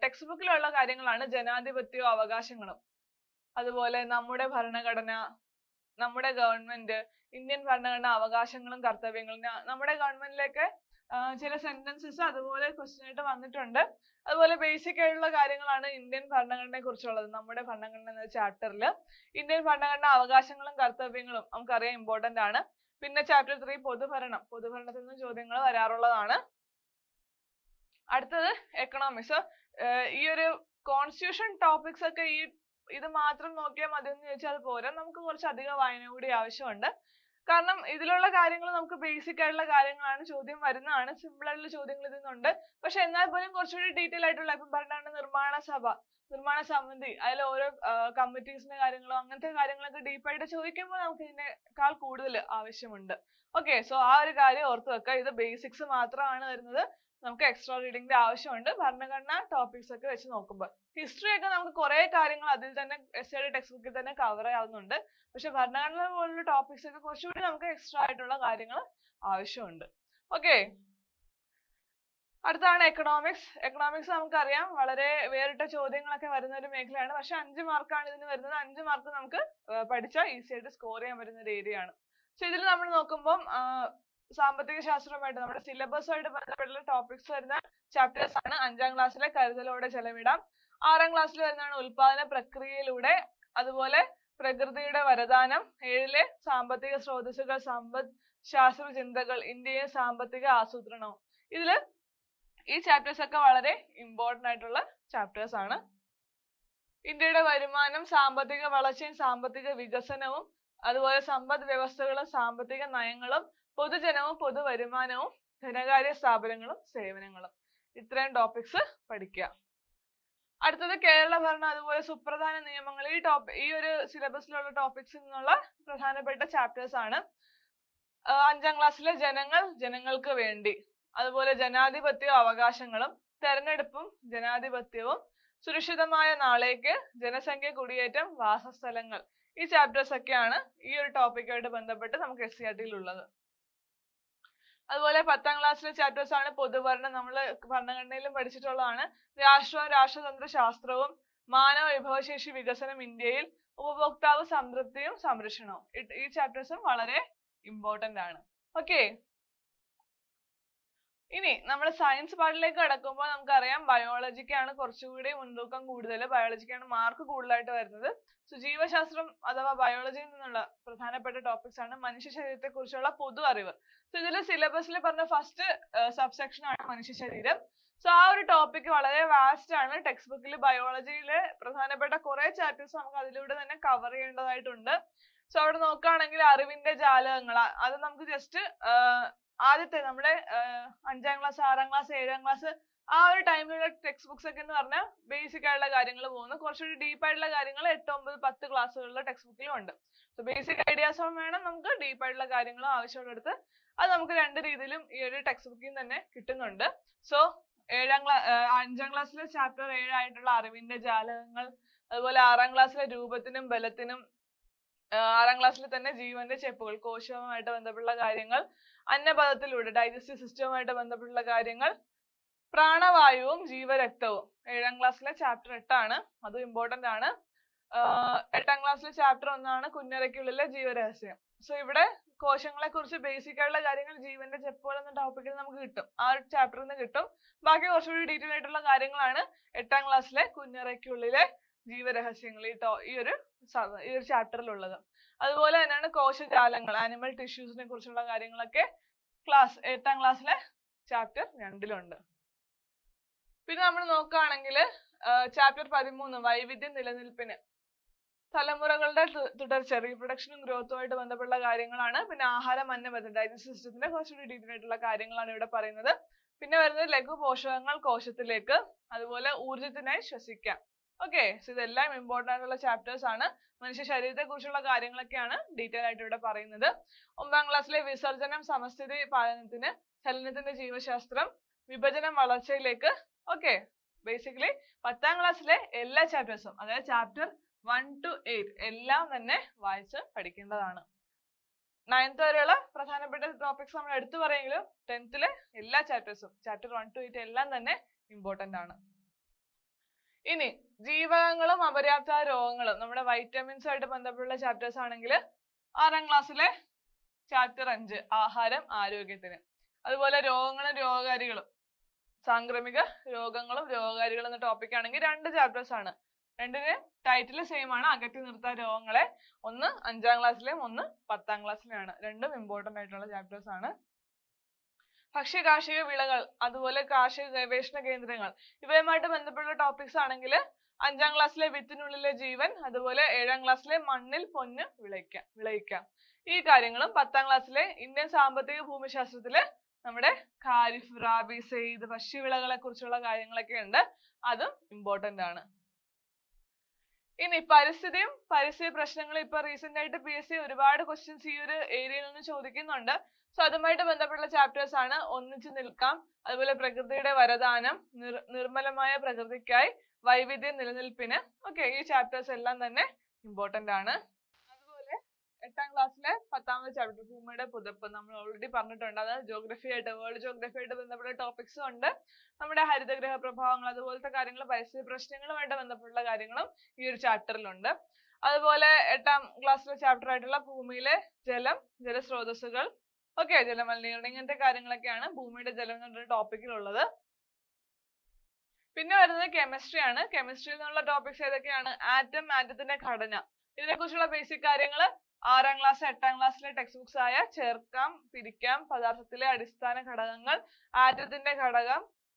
ടെക്സ്റ്റ് ബുക്കിലുള്ള കാര്യങ്ങളാണ് ജനാധിപത്യവും അവകാശങ്ങളും, അതുപോലെ നമ്മുടെ ഭരണഘടന, നമ്മുടെ ഗവൺമെന്റ്, ഇന്ത്യൻ ഭരണഘടന, അവകാശങ്ങളും കർത്തവ്യങ്ങളും. നമ്മുടെ ഗവൺമെന്റിലേക്ക് ചില സെന്റൻസസ് അതുപോലെ ക്വസ്റ്റ്യൻ ആയിട്ട് വന്നിട്ടുണ്ട്. അതുപോലെ ബേസിക് ആയിട്ടുള്ള കാര്യങ്ങളാണ് ഇന്ത്യൻ ഭരണഘടനയെ കുറിച്ചുള്ളത്. നമ്മുടെ ഭരണഘടന എന്ന ചാപ്റ്ററിൽ ഇന്ത്യൻ ഭരണഘടന, അവകാശങ്ങളും കർത്തവ്യങ്ങളും നമുക്കറിയാം ഇമ്പോർട്ടന്റ് ആണ്. പിന്നെ ചാപ്റ്റർ 3 പൊതുഭരണത്തിൽ നിന്ന് ചോദ്യങ്ങൾ വരാറുള്ളതാണ്. അടുത്തത് എക്കണോമിക്സ്. ഈ ഒരു കോൺസ്റ്റിറ്റ്യൂഷൻ ടോപ്പിക്സ് ഒക്കെ ഇത് മാത്രം നോക്കിയാൽ മതി എന്ന് ചോദിച്ചാൽ അത് പോരാ, നമുക്ക് കുറച്ച് അധികം വായന കൂടി ആവശ്യമുണ്ട്. കാരണം ഇതിലുള്ള കാര്യങ്ങൾ നമുക്ക് ബേസിക് ആയിട്ടുള്ള കാര്യങ്ങളാണ്, ചോദ്യം വരുന്നതാണ്, സിമ്പിൾ ആയിട്ടുള്ള ചോദ്യങ്ങൾ ഇതിൽ നിന്നുണ്ട്. പക്ഷെ എന്നാൽ പോലും കുറച്ചുകൂടി ഡീറ്റെയിൽ ആയിട്ടുള്ള, ഇപ്പം പറഞ്ഞാണ് നിർമ്മാണ സമിതി, അതിൽ ഓരോ കമ്മിറ്റീസിന്റെ കാര്യങ്ങളോ അങ്ങനത്തെ കാര്യങ്ങളൊക്കെ ഡീപ്പായിട്ട് ചോദിക്കുമ്പോൾ നമുക്ക് ഇതിനേക്കാൾ കൂടുതൽ ആവശ്യമുണ്ട്. ഓക്കെ, സോ ആ ഒരു കാര്യം ഓർത്ത് വെക്കുക. ഇത് ബേസിക്സ് മാത്രമാണ് വരുന്നത്, നമുക്ക് എക്സ്ട്രാ റീഡിങ്ങിന്റെ ആവശ്യമുണ്ട് ഭരണഘടന ടോപ്പിക്സ് ഒക്കെ വെച്ച് നോക്കുമ്പോൾ. ഹിസ്റ്ററി ഒക്കെ നമുക്ക് കുറെ കാര്യങ്ങൾ അതിൽ തന്നെ എസ്എയുടെ ടെക്സ്റ്റ് ബുക്കിൽ തന്നെ കവർ ചെയ്യാവുന്നുണ്ട്. പക്ഷെ ഭരണഘടന പോലുള്ള ടോപ്പിക്സ് ഒക്കെ കുറച്ചുകൂടി നമുക്ക് എക്സ്ട്രാ ആയിട്ടുള്ള കാര്യങ്ങൾ ആവശ്യമുണ്ട്. ഓക്കെ, അടുത്താണ് എക്കണോമിക്സ്. എക്കണോമിക്സ് നമുക്കറിയാം വളരെ വേറിട്ട ചോദ്യങ്ങളൊക്കെ വരുന്ന ഒരു മേഖലയാണ്. പക്ഷെ 5 മാർക്കാണ് ഇതിന് വരുന്നത്. 5 മാർക്ക് നമുക്ക് പഠിച്ചാൽ ഈസി ആയിട്ട് സ്കോർ ചെയ്യാൻ പറ്റുന്ന ഒരു ഏരിയ ആണ്. സോ ഇതിൽ നമ്മൾ നോക്കുമ്പോൾ സാമ്പത്തിക ശാസ്ത്രമായിട്ട് നമ്മുടെ സിലബസുമായിട്ട് ബന്ധപ്പെട്ടുള്ള ടോപ്പിക്സ് വരുന്ന ചാപ്റ്റേഴ്സ് ആണ്. 5ാം ക്ലാസ്സിലെ കരുതലോടെ ചെലവിടാം, 6ാം ക്ലാസ്സിൽ വരുന്നതാണ് ഉൽപാദന പ്രക്രിയയിലൂടെ, അതുപോലെ പ്രകൃതിയുടെ വരദാനം, 7ലെ സാമ്പത്തിക സ്രോതസ്സുകൾ, സമ്പദ് ശാസ്ത്ര ചിന്തകൾ, ഇന്ത്യയും സാമ്പത്തിക ആസൂത്രണവും. ഇതില് ഈ ചാപ്റ്റേഴ്സ് ഒക്കെ വളരെ ഇമ്പോർട്ടന്റ് ആയിട്ടുള്ള ചാപ്റ്റേഴ്സ് ആണ്. ഇന്ത്യയുടെ വരുമാനം, സാമ്പത്തിക വളർച്ചയും സാമ്പത്തിക വികസനവും, അതുപോലെ സമ്പദ് വ്യവസ്ഥകളും സാമ്പത്തിക നയങ്ങളും, പൊതുജനവും പൊതുവരുമാനവും, ധനകാര്യ സ്ഥാപനങ്ങളും സേവനങ്ങളും. ഇത്രയും ടോപ്പിക്സ് പഠിക്കുക. അടുത്തത് കേരള ഭരണം, അതുപോലെ സുപ്രധാന നിയമങ്ങൾ. ഈ ഒരു സിലബസിലുള്ള ടോപ്പിക്സിൽ നിന്നുള്ള പ്രധാനപ്പെട്ട ചാപ്റ്റേഴ്സ് ആണ്. 5ാം ക്ലാസ്സിലെ ജനങ്ങൾക്ക് വേണ്ടി, അതുപോലെ ജനാധിപത്യവും അവകാശങ്ങളും, തെരഞ്ഞെടുപ്പും ജനാധിപത്യവും, സുരക്ഷിതമായ നാളേക്ക്, ജനസംഖ്യ, കുടിയേറ്റം, വാസസ്ഥലങ്ങൾ. ഈ ചാപ്റ്റേഴ്സ് ഒക്കെയാണ് ഈ ഒരു ടോപ്പിക്കായിട്ട് ബന്ധപ്പെട്ട് നമുക്ക് SCERT ഉള്ളത്. അതുപോലെ 10ാം ക്ലാസ്സിലെ ചാപ്റ്റേഴ്സ് ആണ് പൊതുഭരണം, നമ്മൾ ഭരണഘടനയിലും പഠിച്ചിട്ടുള്ളതാണ്. രാഷ്ട്രവും രാഷ്ട്രതന്ത്ര ശാസ്ത്രവും, മാനവ വിഭവശേഷി വികസനം ഇന്ത്യയിൽ, ഉപഭോക്താവ് സംതൃപ്തിയും സംരക്ഷണവും. ഈ ചാപ്റ്റേഴ്സും വളരെ ഇമ്പോർട്ടന്റ് ആണ്. ഓക്കെ, ഇനി നമ്മൾ സയൻസ് പാർട്ടിലേക്ക് കടക്കുമ്പോൾ നമുക്കറിയാം ബയോളജിക്കാണ് കുറച്ചുകൂടി മുൻതൂക്കം കൂടുതൽ, ബയോളജിക്കാണ് മാർക്ക് കൂടുതലായിട്ട് വരുന്നത്. സോ ജീവശാസ്ത്രം അഥവാ ബയോളജിയിൽ നിന്നുള്ള പ്രധാനപ്പെട്ട ടോപ്പിക്സ് ആണ് മനുഷ്യ ശരീരത്തെ കുറിച്ചുള്ള പൊതു അറിവ്. സോ ഇതിൽ സിലബസിൽ പറഞ്ഞ ഫസ്റ്റ് സബ്സെക്ഷൻ ആണ് മനുഷ്യ ശരീരം. സോ ആ ഒരു ടോപ്പിക് വളരെ വാസ്റ്റ് ആണ്. ടെക്സ്റ്റ് ബുക്കിൽ ബയോളജിയിലെ പ്രധാനപ്പെട്ട കുറെ ചാപ്റ്റേഴ്സ് നമുക്ക് അതിലൂടെ തന്നെ കവർ ചെയ്യേണ്ടതായിട്ടുണ്ട്. സോ അവിടെ നോക്കുകയാണെങ്കിൽ അറിവിന്റെ ജാലകങ്ങൾ, അത് നമുക്ക് ജസ്റ്റ് ആദ്യത്തെ നമ്മുടെ 5ാം ക്ലാസ്, 6ാം ക്ലാസ്, 7ാം ക്ലാസ് ആ ഒരു ടൈമിലുള്ള ടെക്സ്റ്റ് ബുക്സ് ഒക്കെ എന്ന് പറഞ്ഞാൽ ബേസിക് ആയിട്ടുള്ള കാര്യങ്ങൾ പോകുന്നു. കുറച്ചുകൂടി ഡീപ്പ് ആയിട്ടുള്ള കാര്യങ്ങൾ 8, 9, 10 ക്ലാസ്സുകളിലെ ടെക്സ്റ്റ് ബുക്കിലും ഉണ്ട്. സോ ബേസിക് ഐഡിയാസും വേണം, നമുക്ക് ഡീപ്പ് ആയിട്ടുള്ള കാര്യങ്ങളും ആവശ്യമുള്ളിടത്ത് അത് നമുക്ക് രണ്ട് രീതിയിലും ഈ ഒരു ടെക്സ്റ്റ് ബുക്കിൽ തന്നെ കിട്ടുന്നുണ്ട്. സോ 5ാം ക്ലാസ്സിലെ ചാപ്റ്റർ 7 ആയിട്ടുള്ള അറിവിന്റെ ജാലകങ്ങൾ, അതുപോലെ 6ാം ക്ലാസ്സിലെ രൂപത്തിനും ബലത്തിനും, 6ാം ക്ലാസ്സിൽ തന്നെ ജീവന്റെ ചെപ്പുകൾ, കോശവുമായിട്ട് ബന്ധപ്പെട്ടുള്ള കാര്യങ്ങൾ, അന്നപഥത്തിലൂടെ ഡൈജസ്റ്റീവ് സിസ്റ്റവുമായിട്ട് ബന്ധപ്പെട്ടുള്ള കാര്യങ്ങൾ, പ്രാണവായുവും ജീവരക്തവും 7ാം ക്ലാസ്സിലെ ചാപ്റ്റർ 8 ആണ്, അതും ഇമ്പോർട്ടന്റ് ആണ്. 8ാം ക്ലാസ്സിലെ ചാപ്റ്റർ 1 ആണ് കുഞ്ഞറയ്ക്കുള്ളിലെ ജീവരഹസ്യം. സോ ഇവിടെ കോശങ്ങളെ കുറിച്ച് ബേസിക് ആയിട്ടുള്ള കാര്യങ്ങൾ ജീവന്റെ ചെപ്പുകൾ എന്ന ടോപ്പിക്കിൽ നമുക്ക് കിട്ടും, ആ ഒരു ചാപ്റ്ററിൽ നിന്ന് കിട്ടും. ബാക്കി കുറച്ചുകൂടി ഡീറ്റെയിൽ ആയിട്ടുള്ള കാര്യങ്ങളാണ് 8ാം ക്ലാസ്സിലെ കുഞ്ഞറയ്ക്കുള്ളിലെ ജീവരഹസ്യങ്ങൾ ഈ ഒരു ചാപ്റ്ററിലുള്ളത്. അതുപോലെ തന്നെയാണ് കോശജാലങ്ങൾ, ആനിമൽ ടിഷ്യൂസിനെ കുറിച്ചുള്ള കാര്യങ്ങളൊക്കെ 8ാം ക്ലാസ്സിലെ ചാപ്റ്റർ 2 പിന്നെ നമ്മൾ നോക്കുകയാണെങ്കിൽ ചാപ്റ്റർ 13 വൈവിധ്യ നിലനിൽപ്പിന്, തലമുറകളുടെ തുടർച്ച, റീപ്രൊഡക്ഷനും ഗ്രോത്തുമായിട്ട് ബന്ധപ്പെട്ടുള്ള കാര്യങ്ങളാണ്. പിന്നെ ആഹാരം, അന്നപഥം, ഡൈജസ്റ്റീവ് സിസ്റ്റത്തിന്റെ കുറച്ചുകൂടി ഡീറ്റെയിൽ ആയിട്ടുള്ള കാര്യങ്ങളാണ് ഇവിടെ പറയുന്നത്. പിന്നെ വരുന്നത് ലഘു പോഷകങ്ങൾ കോശത്തിലേക്ക്, അതുപോലെ ഊർജത്തിനായി ശ്വസിക്കാം. ഓക്കെ, സോ ഇതെല്ലാം ഇമ്പോർട്ടന്റ് ആയിട്ടുള്ള ചാപ്റ്റേഴ്സ് ആണ്. മനുഷ്യ ശരീരത്തെ കുറിച്ചുള്ള കാര്യങ്ങളൊക്കെയാണ് ഡീറ്റെയിൽ ആയിട്ട് ഇവിടെ പറയുന്നത്. 9ാം ക്ലാസ്സിലെ വിസർജനം സമസ്ഥിതി പാലനത്തിന്, ചലനത്തിന്റെ ജീവശാസ്ത്രം, വിഭജനം വളർച്ചയിലേക്ക്. ഓക്കെ, ബേസിക്കലി 10ാം ക്ലാസ്സിലെ എല്ലാ ചാപ്റ്റേഴ്സും, അതായത് ചാപ്റ്റർ 1 to 8 എല്ലാം തന്നെ വായിച്ച് പഠിക്കേണ്ടതാണ്. 9th വരെയുള്ള പ്രധാനപ്പെട്ട ടോപ്പിക്സ് നമ്മൾ എടുത്തു പറയുമെങ്കിലും 10th എല്ലാ ചാപ്റ്റേഴ്സും, ചാപ്റ്റർ 1 to 8 എല്ലാം തന്നെ ഇമ്പോർട്ടന്റ് ആണ്. ഇനി ജീവകങ്ങളും അപര്യാപ്ത രോഗങ്ങളും, നമ്മുടെ വൈറ്റമിൻസ് ആയിട്ട് ബന്ധപ്പെട്ടുള്ള ചാപ്റ്റേഴ്സ് ആണെങ്കിൽ 6ാം ക്ലാസ്സിലെ ചാപ്റ്റർ 5 ആഹാരം ആരോഗ്യത്തിന്, അതുപോലെ രോഗങ്ങളും രോഗകാരികളും, സാംക്രമിക രോഗങ്ങളും രോഗകാരികളും എന്ന ടോപ്പിക് ആണെങ്കിൽ 2 ചാപ്റ്റേഴ്സ് ആണ്. രണ്ടിന് ടൈറ്റിൽ സെയിം ആണ്, അകറ്റി നിർത്താൻ രോഗങ്ങളെ. ഒന്ന് 5ാം ക്ലാസ്സിലെയും ഒന്ന് 10ാം ക്ലാസ്സിലെയാണ്. രണ്ടും ഇമ്പോർട്ടന്റ് ആയിട്ടുള്ള ചാപ്റ്റേഴ്സ് ആണ്. ഭക്ഷ്യ കാർഷിക വിളകൾ, അതുപോലെ കാർഷിക ഗവേഷണ കേന്ദ്രങ്ങൾ, ഇവയുമായിട്ട് ബന്ധപ്പെട്ട ടോപ്പിക്സ് ആണെങ്കിൽ 5ാം ക്ലാസ്സിലെ വിത്തിനുള്ളിലെ ജീവൻ, അതുപോലെ 7ാം ക്ലാസ്സിലെ മണ്ണിൽ പൊന്ന് വിളയിക്കാം. ഈ കാര്യങ്ങളും 10ാം ക്ലാസ്സിലെ ഇന്ത്യൻ സാമ്പത്തിക ഭൂമിശാസ്ത്രത്തില് നമ്മുടെ ഖാരിഫ്, റാബി, സെയ്ദ്, ഭക്ഷ്യവിളകളെ കുറിച്ചുള്ള കാര്യങ്ങളൊക്കെ ഉണ്ട്. അതും ഇമ്പോർട്ടന്റ് ആണ്. ഇനി പരിസ്ഥിതിയും പരിസ്ഥിതി പ്രശ്നങ്ങളും ഇപ്പൊ റീസെന്റ് ആയിട്ട് PSC ഒരുപാട് ക്വസ്റ്റ്യൻസ് ഈ ഒരു ഏരിയയിൽ നിന്ന് ചോദിക്കുന്നുണ്ട്. സോ അതുമായിട്ട് ബന്ധപ്പെട്ട ചാപ്റ്റേഴ്സ് ആണ് ഒന്നിച്ചു നിൽക്കാം, അതുപോലെ പ്രകൃതിയുടെ വരദാനം, നിർമ്മലമായ പ്രകൃതിക്കായി, വൈവിധ്യ നിലനിൽപ്പിന്. ഓക്കെ, ഈ ചാപ്റ്റേഴ്സ് എല്ലാം തന്നെ ഇമ്പോർട്ടന്റ് ആണ്. അതുപോലെ 8ാം ക്ലാസ്സിലെ 10ാമത്തെ ചാപ്റ്റർ ഭൂമിയുടെ പുതപ്പ് നമ്മൾ ഓൾറെഡി പറഞ്ഞിട്ടുണ്ട്. അത് ജോഗ്രഫി ആയിട്ട്, വേൾഡ് ജോഗ്രഫി ആയിട്ട് ബന്ധപ്പെട്ട ടോപ്പിക്സും ഉണ്ട്. നമ്മുടെ ഹരിതഗ്രഹ പ്രഭാവങ്ങൾ, അതുപോലത്തെ കാര്യങ്ങൾ, പരിസ്ഥിതി പ്രശ്നങ്ങളുമായിട്ട് ബന്ധപ്പെട്ട കാര്യങ്ങളും ഈ ഒരു ചാപ്റ്ററിലുണ്ട്. അതുപോലെ 8ാം ക്ലാസ്സിലെ ചാപ്റ്റർ ആയിട്ടുള്ള ഭൂമിയിലെ ജലം, ജലസ്രോതസ്സുകൾ, ഓക്കെ, ജലമലിനീകരണം, ഇങ്ങനത്തെ കാര്യങ്ങളൊക്കെയാണ് ഭൂമിയുടെ ജലം എന്നുള്ള ടോപ്പിക്കിലുള്ളത്. പിന്നെ വരുന്നത് കെമിസ്ട്രി ആണ്. കെമിസ്ട്രിയിൽ നിന്നുള്ള ടോപ്പിക്സ് ഏതൊക്കെയാണ്? ആറ്റം, ആറ്റത്തിന്റെ ഘടന, ഇതിനെക്കുറിച്ചുള്ള ബേസിക് കാര്യങ്ങൾ 6ാം ക്ലാസ് 8ാം ക്ലാസ്സിലെ ടെക്സ്റ്റ് ബുക്സ് ആയ ചേർക്കാം, പിരിക്കാം, പദാർത്ഥത്തിലെ അടിസ്ഥാന ഘടകങ്ങൾ, ആറ്റത്തിന്റെ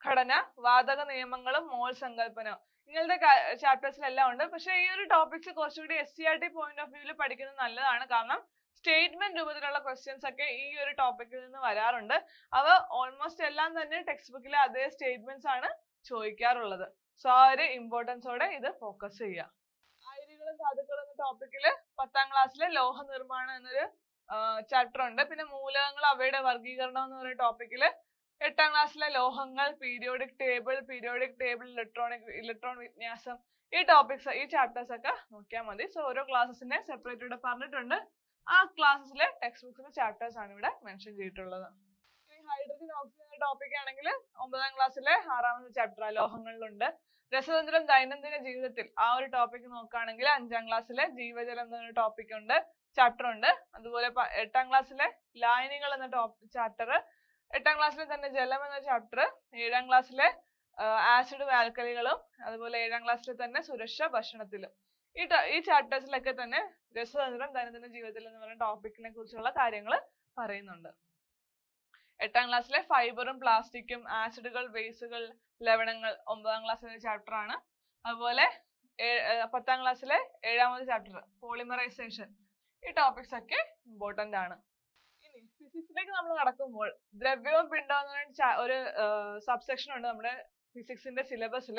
ഘടന, വാതക നിയമങ്ങളും, മോൾ സങ്കല്പനം, ഇങ്ങനത്തെ ചാപ്റ്റേഴ്സിലെല്ലാം ഉണ്ട്. പക്ഷെ ഈ ഒരു ടോപ്പിക്സ് കുറച്ചുകൂടി SCERT പോയിന്റ് ഓഫ് വ്യൂവിൽ പഠിക്കുന്നത് നല്ലതാണ്. കാരണം സ്റ്റേറ്റ്മെന്റ് രൂപത്തിലുള്ള ക്വസ്റ്റ്യൻസ് ഒക്കെ ഈ ഒരു ടോപ്പിക്കിൽ നിന്ന് വരാറുണ്ട്. അവ ഓൾമോസ്റ്റ് എല്ലാം തന്നെ ടെക്സ്റ്റ് ബുക്കിലെ അതേ സ്റ്റേറ്റ്മെന്റ്സ് ആണ് ചോദിക്കാറുള്ളത്. സോ ആ ഒരു ഇമ്പോർട്ടൻസോടെ ഇത് ഫോക്കസ് ചെയ്യുക. അയിരുകളും ധാതുക്കളും എന്ന ടോപ്പിക്കില് 10ാം ക്ലാസ്സിലെ ലോഹ നിർമ്മാണം എന്നൊരു ചാപ്റ്റർ ഉണ്ട്. പിന്നെ മൂലകങ്ങൾ, അവയുടെ വർഗീകരണം എന്ന് പറയുന്ന ടോപ്പിക്കില് 8ാം ക്ലാസ്സിലെ ലോഹങ്ങൾ, പീരിയോഡിക് ടേബിൾ, ഇലക്ട്രോൺ വിന്യാസം, ഈ ടോപ്പിക്സ്, ഈ ചാപ്റ്റേഴ്സ് ഒക്കെ നോക്കിയാൽ മതി. സോ ഓരോ ക്ലാസ്സസിനെ സെപ്പറേറ്റ് ഇവിടെ പറഞ്ഞിട്ടുണ്ട്. ആ ക്ലാസ്സിലെ ടെക്സ്റ്റ് ബുക്സിലെ ചാപ്റ്റേഴ്സ് ആണ് ഇവിടെ മെൻഷൻ ചെയ്തിട്ടുള്ളത്. ഹൈഡ്രജൻ, ഓക്സിജൻ എന്ന ടോപ്പിക് ആണെങ്കിൽ 9ാം ക്ലാസ്സിലെ 6ാമത്തെ ചാപ്റ്റർ ലോഹങ്ങളിലുണ്ട്. രസതന്ത്രം ദൈനംദിന ജീവിതത്തിൽ, ആ ഒരു ടോപ്പിക് നോക്കുകയാണെങ്കിൽ 5ാം ക്ലാസ്സിലെ ജീവജലം എന്ന ടോപ്പിക് ഉണ്ട്, ചാപ്റ്റർ ഉണ്ട്. അതുപോലെ 8ാം ക്ലാസ്സിലെ ലായനികൾ എന്ന ചാപ്റ്റർ, 8ാം ക്ലാസ്സിലെ തന്നെ ജലം എന്ന ചാപ്റ്റർ, 7ാം ക്ലാസ്സിലെ ആസിഡും ആൽക്കലികളും, അതുപോലെ 7ാം ക്ലാസ്സിലെ തന്നെ സുരക്ഷ ഭക്ഷണത്തിലും. ഈ ചാപ്റ്റേഴ്സിലൊക്കെ തന്നെ രസതന്ത്രം ദൈനംദിന ജീവിതത്തിൽ എന്ന് പറയുന്ന ടോപ്പിക്കിനെ കുറിച്ചുള്ള കാര്യങ്ങൾ പറയുന്നുണ്ട്. 8ാം ക്ലാസ്സിലെ ഫൈബറും പ്ലാസ്റ്റിക്കും, ആസിഡുകൾ, ബേസുകൾ, ലവണങ്ങൾ 9ാം ക്ലാസ്സിലെ ചാപ്റ്റർ ആണ്. അതുപോലെ 10ാം ക്ലാസ്സിലെ 7ാമത്തെ ചാപ്റ്റർ പോളിമറൈസേഷൻ, ഈ ടോപ്പിക്സ് ഒക്കെ ഇമ്പോർട്ടന്റ് ആണ്. ഇനി ഫിസിക്സിലേക്ക് നമ്മൾ കടക്കുമ്പോൾ ദ്രവ്യവും പിണ്ഡവും എന്ന് ഒരു സബ്സെക്ഷൻ ഉണ്ട് നമ്മുടെ ഫിസിക്സിന്റെ സിലബസിൽ.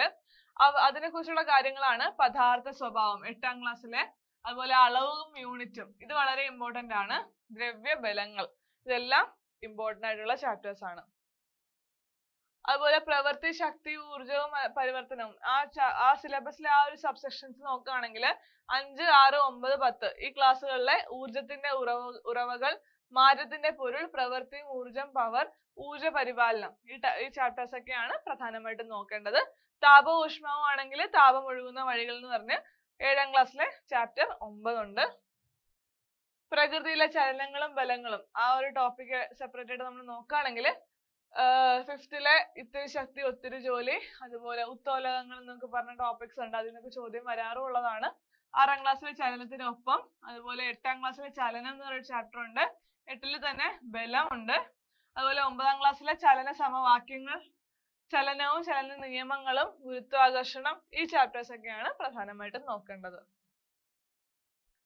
അതിനെ കുറിച്ചുള്ള കാര്യങ്ങളാണ് പദാർത്ഥ സ്വഭാവം 8ാം ക്ലാസ്സിലെ. അതുപോലെ അളവും യൂണിറ്റും, ഇത് വളരെ ഇമ്പോർട്ടന്റ് ആണ്. ദ്രവ്യ ബലങ്ങൾ, ഇതെല്ലാം ഇമ്പോർട്ടന്റ് ആയിട്ടുള്ള ചാപ്റ്റേഴ്സ് ആണ്. അതുപോലെ പ്രവൃത്തി, ശക്തി, ഊർജവും പരിവർത്തനവും, ആ സിലബസിലെ ആ ഒരു സബ്സെക്ഷൻസ് നോക്കുകയാണെങ്കിൽ 5, 6, 9, 10 ഈ ക്ലാസ്സുകളിലെ ഊർജത്തിന്റെ ഉറവകൾ, മാറ്റത്തിന്റെ പൊരുൾ, പ്രവൃത്തി, ഊർജം, പവർ, ഊർജ പരിപാലനം, ഈ ചാപ്റ്റേഴ്സ് ഒക്കെയാണ് പ്രധാനമായിട്ടും നോക്കേണ്ടത്. താപവും ഊഷ്മാവും ആണെങ്കിൽ താപം ഒഴുകുന്ന വഴികൾ എന്ന് പറഞ്ഞ് 7ാം ക്ലാസ്സിലെ ചാപ്റ്റർ 9 ഉണ്ട്. പ്രകൃതിയിലെ ചലനങ്ങളും ബലങ്ങളും, ആ ഒരു ടോപ്പിക് സെപ്പറേറ്റ് ആയിട്ട് നമ്മൾ നോക്കുകയാണെങ്കിൽ 5th-ലെ ഇത്തിരി ശക്തി ഒത്തിരി ജോലി, അതുപോലെ ഉത്തോലകങ്ങൾ എന്നൊക്കെ പറഞ്ഞ ടോപ്പിക്സ് ഉണ്ട്. അതിനൊക്കെ ചോദ്യം വരാറുള്ളതാണ്. 6ാം ക്ലാസ്സിലെ ചലനത്തിനൊപ്പം, അതുപോലെ 8ാം ക്ലാസ്സിലെ ചലനം എന്ന് പറയുന്ന ചാപ്റ്റർ ഉണ്ട്. 8ൽ തന്നെ ബലം ഉണ്ട്. അതുപോലെ 9ാം ക്ലാസ്സിലെ ചലന സമവാക്യങ്ങൾ, ചലനവും ചലന നിയമങ്ങളും, ഗുരുത്വാകർഷണം, ഈ ചാപ്റ്റേഴ്സ് ഒക്കെയാണ് പ്രധാനമായിട്ടും നോക്കേണ്ടത്.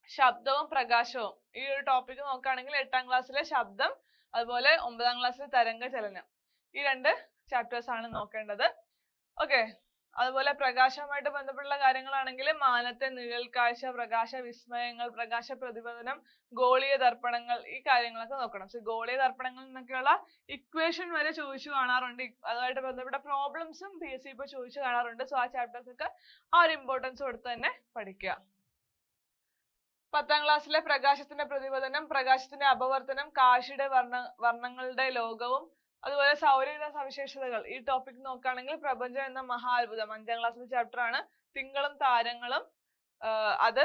ശബ്ദവും പ്രകാശവും, ഈ ഒരു ടോപ്പിക് നോക്കുകയാണെങ്കിൽ 8ാം ക്ലാസ്സിലെ ശബ്ദം, അതുപോലെ 9ാം ക്ലാസ്സിലെ തരംഗ ചലനം, ഈ 2 ചാപ്റ്റേഴ്സ് ആണ് നോക്കേണ്ടത്. ഓക്കെ, അതുപോലെ പ്രകാശവുമായിട്ട് ബന്ധപ്പെട്ടുള്ള കാര്യങ്ങളാണെങ്കിൽ മാനത്തെ നിഴൽ കാഴ്ച, പ്രകാശ വിസ്മയങ്ങൾ, പ്രകാശ പ്രതിപതനം, ഗോളീയ ദർപ്പണങ്ങൾ, ഈ കാര്യങ്ങളൊക്കെ നോക്കണം. സോ ഗോളീയ ദർപ്പണങ്ങൾ എന്നൊക്കെയുള്ള ഇക്വേഷൻ വരെ ചോദിച്ചു കാണാറുണ്ട്. അതുമായിട്ട് ബന്ധപ്പെട്ട പ്രോബ്ലംസും PSC ഇപ്പോൾ ചോദിച്ചു കാണാറുണ്ട്. സോ ആ ചാപ്റ്റേഴ്സ് ഒക്കെ ആ ഒരു ഇമ്പോർട്ടൻസ് കൊടുത്ത് തന്നെ പഠിക്കുക. 10ാം ക്ലാസ്സിലെ പ്രകാശത്തിന്റെ പ്രതിപതനം, പ്രകാശത്തിന്റെ അപവർത്തനം, കാശിയുടെ വർണ്ണങ്ങളുടെ ലോകവും, അതുപോലെ സൗരയൂഥ സവിശേഷതകൾ, ഈ ടോപ്പിക് നോക്കുകയാണെങ്കിൽ പ്രപഞ്ചം എന്ന മഹാത്ഭുതം 5ാം ക്ലാസ്സിലെ ചാപ്റ്റർ ആണ്. തിങ്കളും താരങ്ങളും, അത്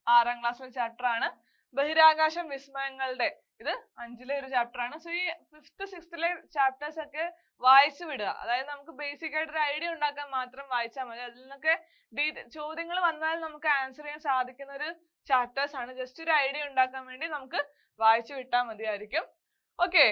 6ാം ക്ലാസ്സിലെ ചാപ്റ്റർ ആണ്. ബഹിരാകാശം വിസ്മയങ്ങളുടെ, ഇത് 5ലെ ഒരു ചാപ്റ്റർ ആണ്. സോ ഈ 5th, 6th-ലെ ചാപ്റ്റേഴ്സ് ഒക്കെ വായിച്ചു വിടുക. അതായത് നമുക്ക് ബേസിക് ആയിട്ട് ഒരു ഐഡിയ ഉണ്ടാക്കാൻ മാത്രം വായിച്ചാൽ മതി. അതിൽ നിന്നൊക്കെ ചോദ്യങ്ങൾ വന്നാൽ നമുക്ക് ആൻസർ ചെയ്യാൻ സാധിക്കുന്ന ഒരു ചാപ്റ്റേഴ്സ് ആണ്. ജസ്റ്റ് ഒരു ഐഡിയ ഉണ്ടാക്കാൻ വേണ്ടി നമുക്ക് വായിച്ചു വിട്ടാൽ മതിയായിരിക്കും. ഓക്കെ,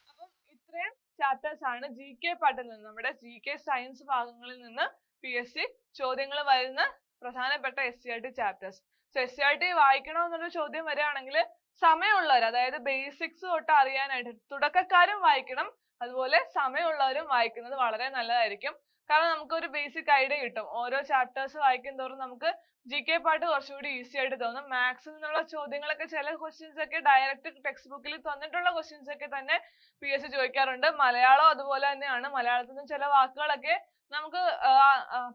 അപ്പം ഇത്രയും ചാപ്റ്റേഴ്സ് ആണ് GK പാർട്ടിൽ നിന്ന്, നമ്മുടെ GK സയൻസ് ഭാഗങ്ങളിൽ നിന്ന് PSC ചോദ്യങ്ങൾ വരുന്ന പ്രധാനപ്പെട്ട SCERT ചാപ്റ്റേഴ്സ്. SCERT വായിക്കണോ എന്നുള്ള ചോദ്യം വരികയാണെങ്കിൽ സമയമുള്ളവർ, അതായത് ബേസിക്സ് തൊട്ട് അറിയാനായിട്ട് തുടക്കക്കാരും വായിക്കണം, അതുപോലെ സമയമുള്ളവരും വായിക്കുന്നത് വളരെ നല്ലതായിരിക്കും. കാരണം നമുക്ക് ഒരു ബേസിക് ഐഡിയ കിട്ടും. ഓരോ ചാപ്റ്റേഴ്സ് വായിക്കും തോറും നമുക്ക് GK പാർട്ട് കുറച്ചുകൂടി ഈസി ആയിട്ട് തോന്നും. മാത്സിൽ നിന്നുള്ള ചോദ്യങ്ങളൊക്കെ ചില ക്വസ്റ്റ്യൻസ് ഒക്കെ ഡയറക്റ്റ് ടെക്സ്റ്റ് ബുക്കിൽ തന്നിട്ടുള്ള ക്വസ്റ്റ്യൻസ് ഒക്കെ തന്നെ PSC ചോദിക്കാറുണ്ട്. മലയാളം അതുപോലെ തന്നെയാണ്. മലയാളത്തിൽ നിന്ന് ചില വാക്കുകളൊക്കെ നമുക്ക്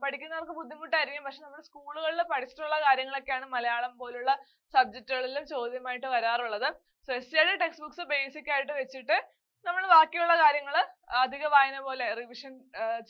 പഠിക്കുന്നവർക്ക് ബുദ്ധിമുട്ടായിരിക്കും. പക്ഷെ നമ്മൾ സ്കൂളുകളിൽ പഠിച്ചിട്ടുള്ള കാര്യങ്ങളൊക്കെയാണ് മലയാളം പോലുള്ള സബ്ജക്റ്റുകളിലും ചോദ്യമായിട്ട് വരാറുള്ളത്. SCERT ടെക്സ്റ്റ് ബുക്സ് ബേസിക് ആയിട്ട് വെച്ചിട്ട് നമ്മൾ ബാക്കിയുള്ള കാര്യങ്ങൾ അധിക വായന പോലെ റിവിഷൻ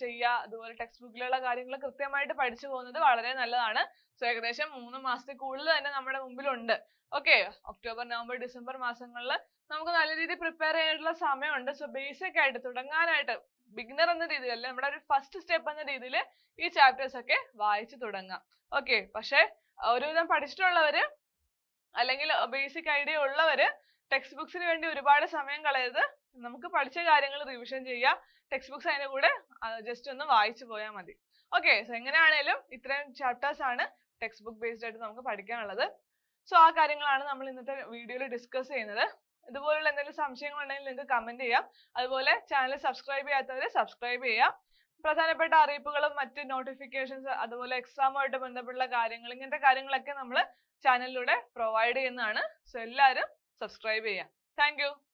ചെയ്യുക, അതുപോലെ ടെക്സ്റ്റ് ബുക്കിലുള്ള കാര്യങ്ങൾ കൃത്യമായിട്ട് പഠിച്ചു പോകുന്നത് വളരെ നല്ലതാണ്. ഏകദേശം 3 മാസത്തിൽ കൂടുതൽ തന്നെ നമ്മുടെ മുമ്പിലുണ്ട്. ഓക്കെ, ഒക്ടോബർ, നവംബർ, ഡിസംബർ മാസങ്ങളിൽ നമുക്ക് നല്ല രീതിയിൽ പ്രിപ്പയർ ചെയ്യാനുള്ള സമയമുണ്ട്. ബേസിക് ആയിട്ട് തുടങ്ങാനായിട്ട് ബിഗിനർ എന്ന രീതിയിൽ, അല്ലെ നമ്മുടെ ഒരു ഫസ്റ്റ് സ്റ്റെപ്പ് എന്ന രീതിയിൽ ഈ ചാപ്റ്റേഴ്സ് ഒക്കെ വായിച്ചു തുടങ്ങാം. ഓക്കെ, പക്ഷെ ഒരുവിധം പഠിച്ചിട്ടുള്ളവര് അല്ലെങ്കിൽ ബേസിക് ഐഡിയ ഉള്ളവര് ടെക്സ്റ്റ് ബുക്സിന് വേണ്ടി ഒരുപാട് സമയം കളയരുത്. നമുക്ക് പഠിച്ച കാര്യങ്ങൾ റിവിഷൻ ചെയ്യുക, ടെക്സ്റ്റ് ബുക്സ് അതിന്റെ കൂടെ ജസ്റ്റ് ഒന്ന് വായിച്ചു പോയാൽ മതി. ഓക്കെ, എങ്ങനെയാണേലും ഇത്രയും ചാപ്റ്റേഴ്സ് ആണ് ടെക്സ്റ്റ് ബുക്ക് ബേസ്ഡ് ആയിട്ട് നമുക്ക് പഠിക്കാനുള്ളത്. ആ കാര്യങ്ങളാണ് നമ്മൾ ഇന്നത്തെ വീഡിയോയിൽ ഡിസ്കസ് ചെയ്യുന്നത്. ഇതുപോലുള്ള എന്തെങ്കിലും സംശയങ്ങൾ ഉണ്ടെങ്കിൽ നിങ്ങൾക്ക് കമന്റ് ചെയ്യാം. അതുപോലെ ചാനൽ സബ്സ്ക്രൈബ് ചെയ്യാത്തവർ സബ്സ്ക്രൈബ് ചെയ്യുക. പ്രധാനപ്പെട്ട അറിയിപ്പുകളും മറ്റ് നോട്ടിഫിക്കേഷൻസ്, അതുപോലെ എക്സാമുമായിട്ട് ബന്ധപ്പെട്ടുള്ള കാര്യങ്ങൾ, ഇങ്ങനത്തെ കാര്യങ്ങളൊക്കെ നമ്മൾ ചാനലിലൂടെ പ്രൊവൈഡ് ചെയ്യുന്നതാണ്. എല്ലാവരും സബ്സ്ക്രൈബ് ചെയ്യുക. Thank you.